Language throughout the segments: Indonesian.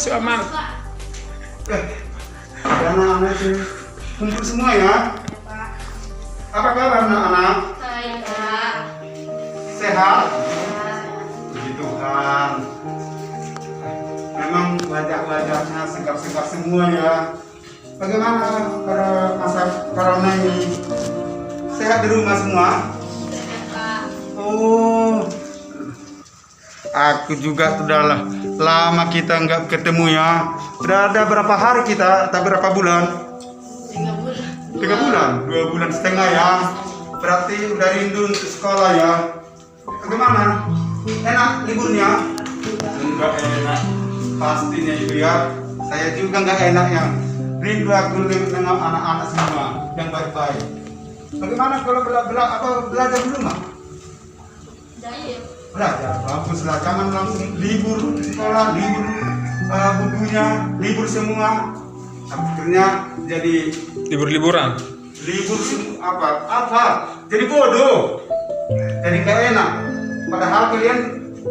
Masuk aman. Anak-anak itu kumpul semua ya. Apa kabar anak-anak? Baik, Pak. Sehat? Puji Tuhan. Memang wajah-wajahnya segar-segar semua ya. Bagaimana pada masa corona ini? Sehat di rumah semua? Sehat, Pak. Oh, aku juga sudah lama kita nggak ketemu ya. Udah ada berapa hari kita? Atau berapa bulan? 3 bulan. 3 bulan, 2 bulan setengah ya. Berarti udah rindu untuk sekolah ya. Bagaimana? Enak liburnya? Enggak enak. Pastinya itu ya. Saya juga nggak enak ya. Rindu aku dengan anak-anak semua yang baik-baik. Bagaimana kalau belajar di rumah? Jahil. Belajar, baguslah. Jangan langsung libur sekolah, libur bukunya, libur semua. Akhirnya jadi Libur-liburan. libur apa? Jadi bodoh. Jadi gak enak. Padahal kalian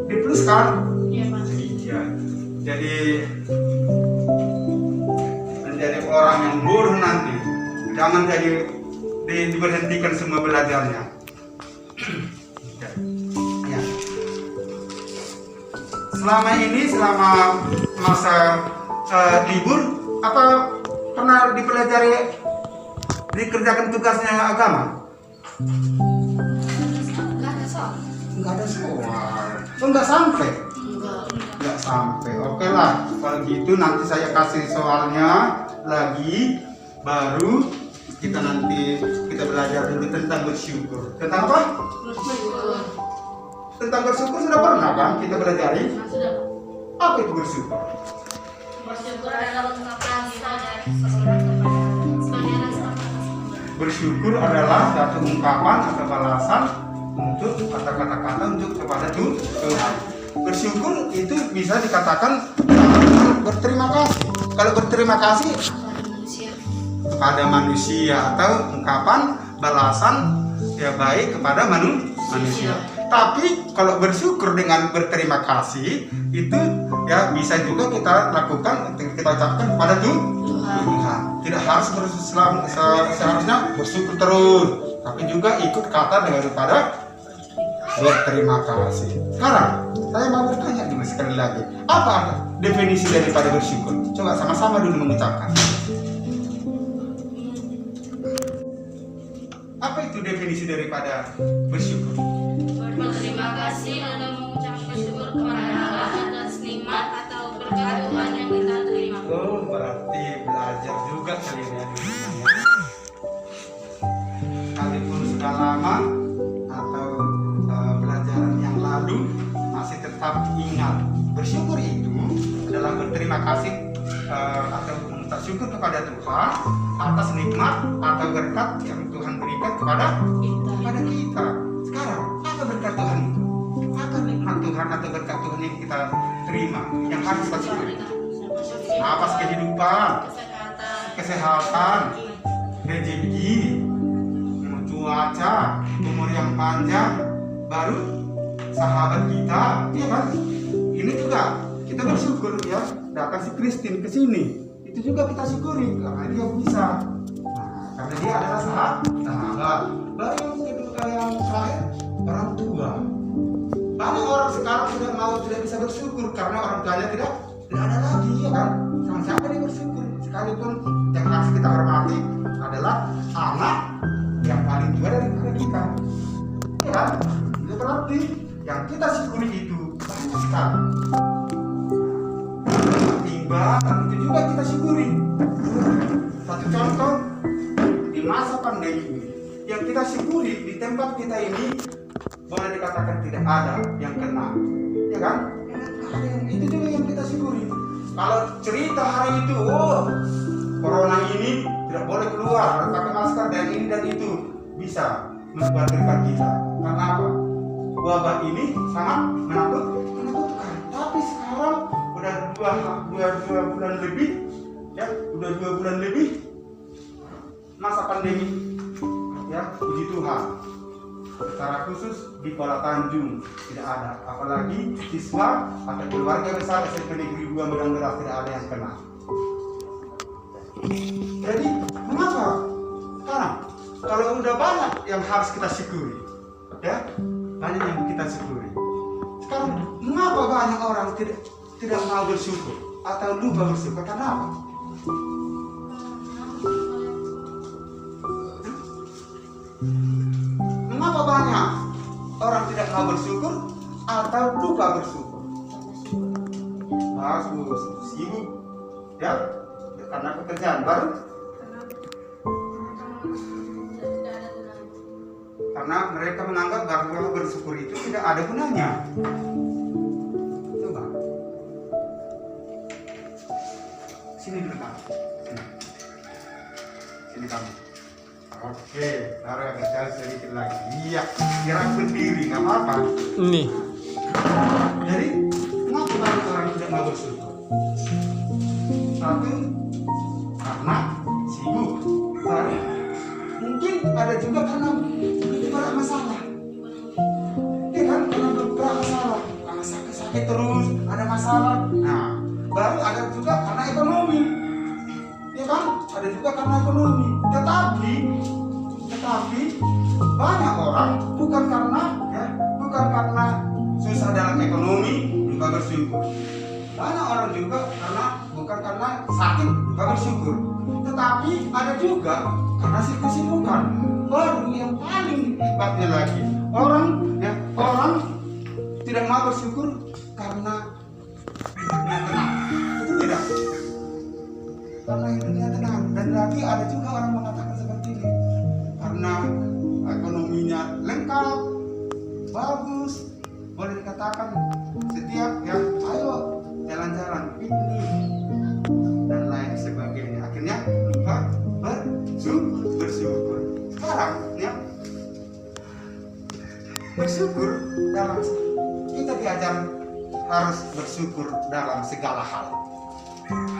di plus kan? Iya, Pak. Iya. Jadi menjadi orang yang bodoh nanti. Jangan jadi diberhentikan semua belajarnya. Ya. Selama masa libur, apa pernah dikerjakan tugasnya agama? Nggak ada soal. Enggak ada soal. Oh, enggak sampai. Enggak. Enggak sampai. Oke lah. Kalau gitu nanti saya kasih soalnya lagi, baru kita belajar dulu tentang bersyukur. Tentang apa? Bersyukur. Tentang bersyukur sudah pernah kan kita belajari? Sudah. Apa itu bersyukur? Bersyukur adalah ungkapan kita dari seseorang kepada sebagai rasa atas kebaikan. Bersyukur adalah satu ungkapan atau balasan untuk kata-kata untuk kepada Tuhan. Bersyukur itu bisa dikatakan berterima kasih. Kalau berterima kasih Kepada manusia. kepada manusia atau ungkapan balasan ya baik kepada manusia. Tapi kalau bersyukur dengan berterima kasih itu ya bisa juga kita lakukan, kita ucapkan kepada Tuhan. Tidak harus seharusnya bersyukur terus, tapi juga ikut kata daripada berterima kasih. Sekarang saya mau bertanya dulu sekali lagi, apa definisi daripada bersyukur? Coba sama-sama dulu mengucapkan. Apa itu definisi daripada bersyukur? Berterima kasih dan mengucapkan syukur kepada Allah atas nikmat atau berkat Tuhan yang kita terima. Oh, berarti belajar juga kalian ya di rumah. Sekalipun sudah lama atau pelajaran yang lalu masih tetap ingat. Bersyukur itu adalah berterima kasih atau mengucap syukur kepada Tuhan atas nikmat atau berkat yang Tuhan berikan kepada kita. Sekarang, apa berkat Tuhan itu? Apa nikmat Tuhan atau berkat Tuhan yang kita terima yang harus kita syukuri? Napas kehidupan, kesehatan, rezeki, cuaca, umur yang panjang, baru sahabat kita, ya kan? Ini juga kita bersyukur ya, datang si Kristin ke sini, itu juga kita syukuri karena dia bisa, karena dia adalah sahabat. Baru yang kedua yang terakhir, orang tua. Banyak orang sekarang tidak bisa bersyukur karena orang tuanya tidak ada lagi, ya kan? Sama siapa dia bersyukur? Sekalipun yang harus kita hormati adalah anak yang paling tua daripada kita, ya kan? Itu berarti yang kita syukuri itu banyak sekali. Timbangan itu juga kita syukuri. Satu contoh di masa pandemi ini, yang kita syukuri di tempat kita ini boleh dikatakan tidak ada yang kena, ya kan? Itu juga yang kita syukuri. Kalau cerita hari itu, oh corona ini tidak boleh keluar, harus pakai masker dan ini dan itu, bisa mengkhawatirkan kita. Karena apa? Wabah ini sangat menakutkan. Tapi sekarang udah dua bulan lebih, ya udah 2 bulan lebih masa pandemi, ya puji Tuhan. secara khusus di Kuala Tanjung tidak ada, apalagi siswa atau keluarga besar SMP Negeri 2 Medan Beras tidak ada yang kena. Jadi mengapa? Karena kalau udah banyak yang harus kita syukuri, ya banyak yang kita syukuri. Sekarang mengapa banyak orang tidak mau bersyukur atau lupa bersyukur? Karena apa? Mengapa banyak orang tidak mau bersyukur atau lupa bersyukur? Bagus, sibuk, ya, karena pekerjaan baru. Karena mereka menganggap bahwa bersyukur itu tidak ada gunanya. Coba, sini dulu kamu, sini kamu. Oke, taruh agak jauh sedikit lagi. Iya, gerak berdiri, nggak apa-apa. Nih. Jadi, kenapa banyak orang tidak mau bersyukur? Satu, karena sibuk. Baru, mungkin ada juga karena beberapa masalah. Ya kan, karena beberapa masalah. Karena sakit-sakit terus, ada masalah. Nah, baru ada juga karena ekonomi. Ya kan, ada juga karena ekonomi. Tetapi banyak orang bukan karena susah dalam ekonomi lupa bersyukur. Banyak orang juga bukan karena sakit lupa bersyukur. Tetapi ada juga karena kesibukan. Baru yang paling hebatnya lagi, orang tidak mau bersyukur karena hidupnya tenang. Itu tidak. Karena hidupnya tenang. Dan lagi ada juga orang mengatakan seperti ini, karena ekonominya lengkap, bagus, boleh dikatakan setiap yang ayo jalan-jalan, piknik dan lain sebagainya. Akhirnya lupa bersyukur. Sekarang ya, bersyukur dalam, kita diajar harus bersyukur dalam segala hal.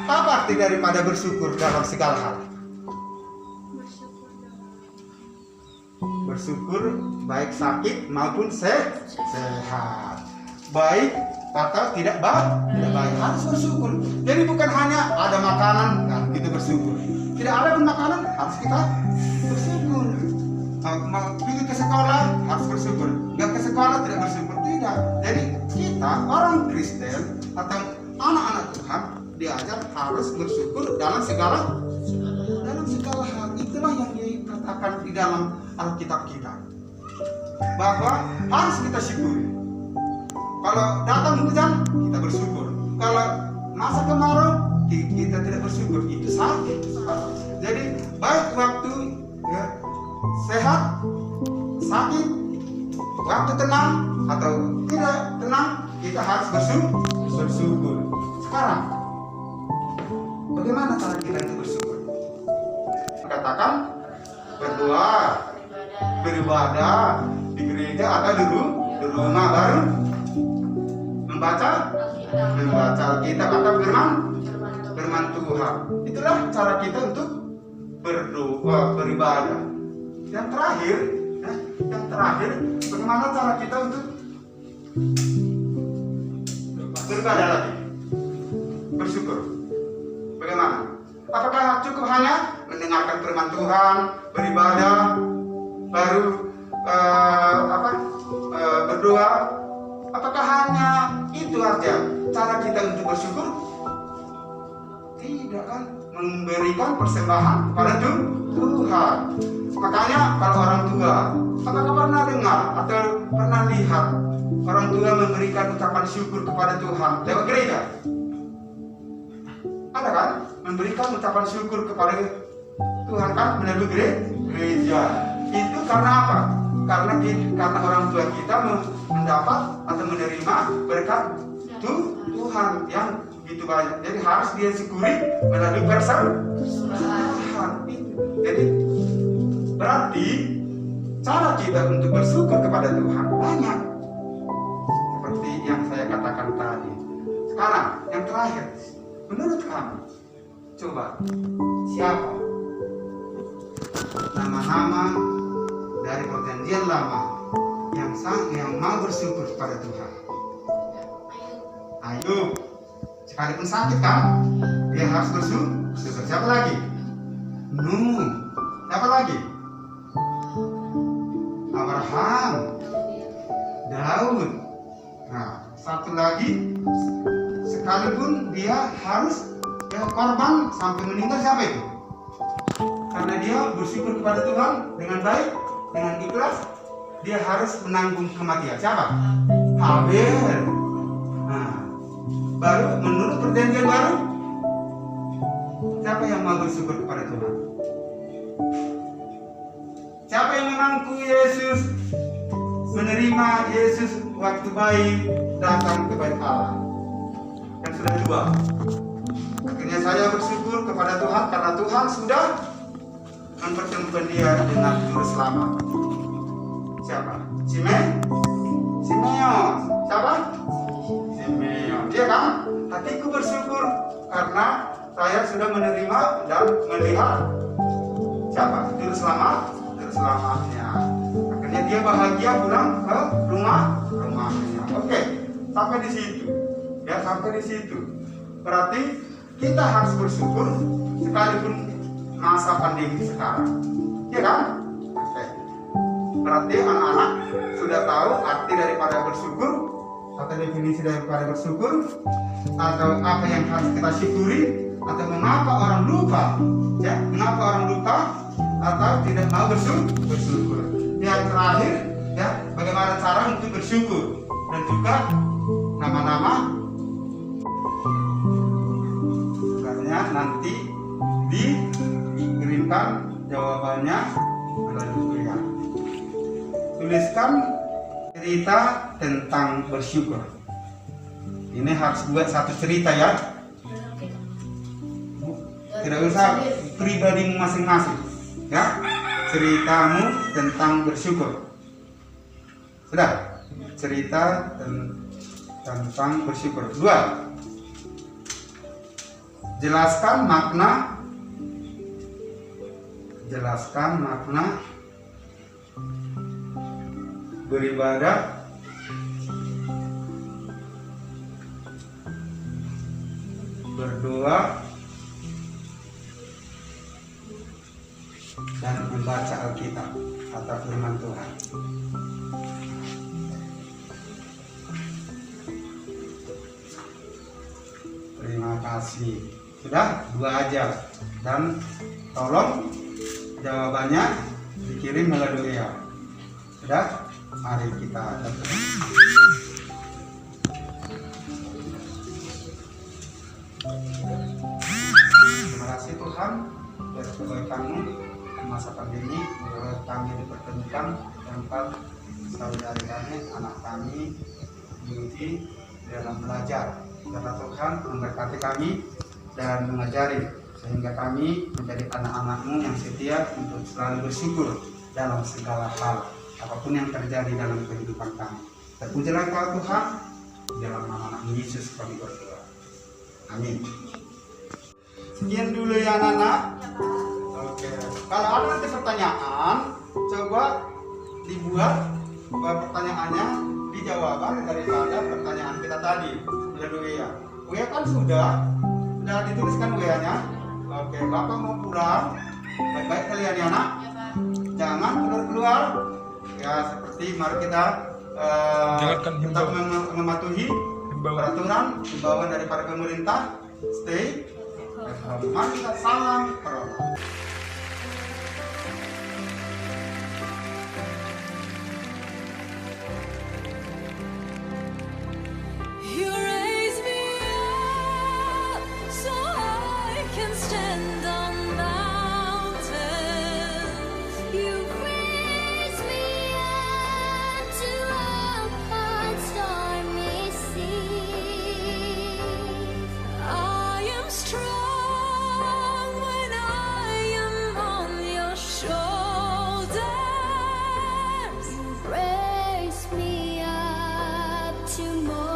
Apa arti daripada bersyukur dalam segala hal? Bersyukur baik sakit maupun sehat, baik atau tidak baik, harus bersyukur. Jadi bukan hanya ada makanan kan kita bersyukur, tidak ada pun makanan harus kita bersyukur. Mau pergi ke sekolah harus bersyukur, nggak ke sekolah tidak bersyukur, tidak. Jadi kita orang Kristen atau anak-anak Tuhan diajar harus bersyukur dalam segala hal. Itulah yang dikatakan di dalam Alkitab kita, bahwa harus kita syukuri. Kalau datang hujan kita bersyukur, kalau masa kemarau kita tidak bersyukur, itu sakit. Jadi baik waktu ya, sehat, sakit, waktu tenang atau tidak tenang, kita harus bersyukur. Sekarang bagaimana cara kita untuk bersyukur? Katakan berdoa, beribadah di gereja atau di rumah, baru membaca Alkitab atau firman Tuhan. Itulah cara kita untuk berdoa, beribadah. Yang terakhir, bagaimana cara kita untuk beribadah lagi, bersyukur? Bagaimana? Apakah cukup hanya mendengarkan firman Tuhan, beribadah, baru berdoa? Apakah hanya itu aja cara kita untuk bersyukur? Tidak kan, memberikan persembahan kepada Tuhan. Makanya kalau orang tua, apakah pernah dengar atau pernah lihat orang tua memberikan ucapan syukur kepada Tuhan lewat gereja? Ada kan? Memberikan ucapan syukur kepada Tuhan kan melalui gereja. Itu karena apa? Karena orang tua kita mendapat atau menerima berkat Tuhan yang begitu banyak. Jadi harus dia syukuri melalui persembahan. Jadi berarti cara kita untuk bersyukur kepada Tuhan banyak, seperti yang saya katakan tadi. Sekarang yang terakhir, menurut kamu, coba siapa nama-nama dari Perjanjian Lama yang mau bersyukur kepada Tuhan? Ayub. Sekalipun sakit kan, dia harus bersyukur. Siapa lagi? Nuh. Siapa lagi? Abraham. Daud. Nah, satu lagi, sekalipun dia harus korban sampai meninggal, siapa itu? Karena dia bersyukur kepada Tuhan dengan baik, dengan ikhlas, dia harus menanggung kematian. Siapa? Habel. Nah, baru menurut perjanjian baru, siapa yang mau bersyukur kepada Tuhan? Siapa yang mengaku Yesus, menerima Yesus waktu bayi datang ke bait Allah? Yang sudah dua. Akhirnya saya bersyukur kepada Tuhan karena Tuhan sudah mempertemukan dia dengan juru selamat. Siapa? Simeon. Siapa? Simeon. Dia kan? Hatiku bersyukur karena saya sudah menerima dan melihat siapa? Juru selamatnya. Akhirnya dia bahagia pulang ke rumahnya. Oke, sampai di situ. Ya, sampai di situ. Berarti kita harus bersyukur sekalipun masa pandemi sekarang. Ya kan? Oke. Berarti anak-anak sudah tahu arti daripada bersyukur atau definisi daripada bersyukur atau apa yang harus kita syukuri atau mengapa orang lupa, ya, mengapa orang lupa atau tidak mau bersyukur. Yang terakhir, ya, bagaimana cara untuk bersyukur dan juga nama-nama karena nanti dikirimkan jawabannya melalui WA. Tuliskan cerita tentang bersyukur. Ini harus buat satu cerita ya. Tidak usah pribadimu masing-masing. Ya, ceritamu tentang bersyukur. Sudah? Cerita tentang bersyukur. 2. Jelaskan makna beribadah berdoa dan membaca Alkitab atau firman Tuhan. Terima kasih. Sudah 2 aja. Dan tolong jawabannya dikirim melalui WA. Sudah? Mari kita berdoa. Terima kasih Tuhan atas kebaikan-Mu di masa pandemi. Kami dipertemukan tempat saudari kami, anak kami, Yudi dalam belajar. Karena Tuhan memberkati kami dan mengajari sehingga kami menjadi anak-anak-Mu yang setia untuk selalu bersyukur dalam segala hal apapun yang terjadi dalam kehidupan kami. Terpujilah Engkau Tuhan, dalam nama Yesus kami berdoa. Amin. Sekian dulu ya anak-anak. Oke. Kalau ada nanti pertanyaan, coba dibuat pertanyaannya di jawaban daripada pertanyaan kita tadi melalui WA. WA kan sudah dituliskan WA-nya. Oke, Bapak mau pulang. Baik-baik kalian ya nak. Jangan keluar-keluar. Ya seperti mari kita tetap mematuhi peraturan himbauan daripada pemerintah. Stay at home. Mari kita salam corona. Raise me up to more.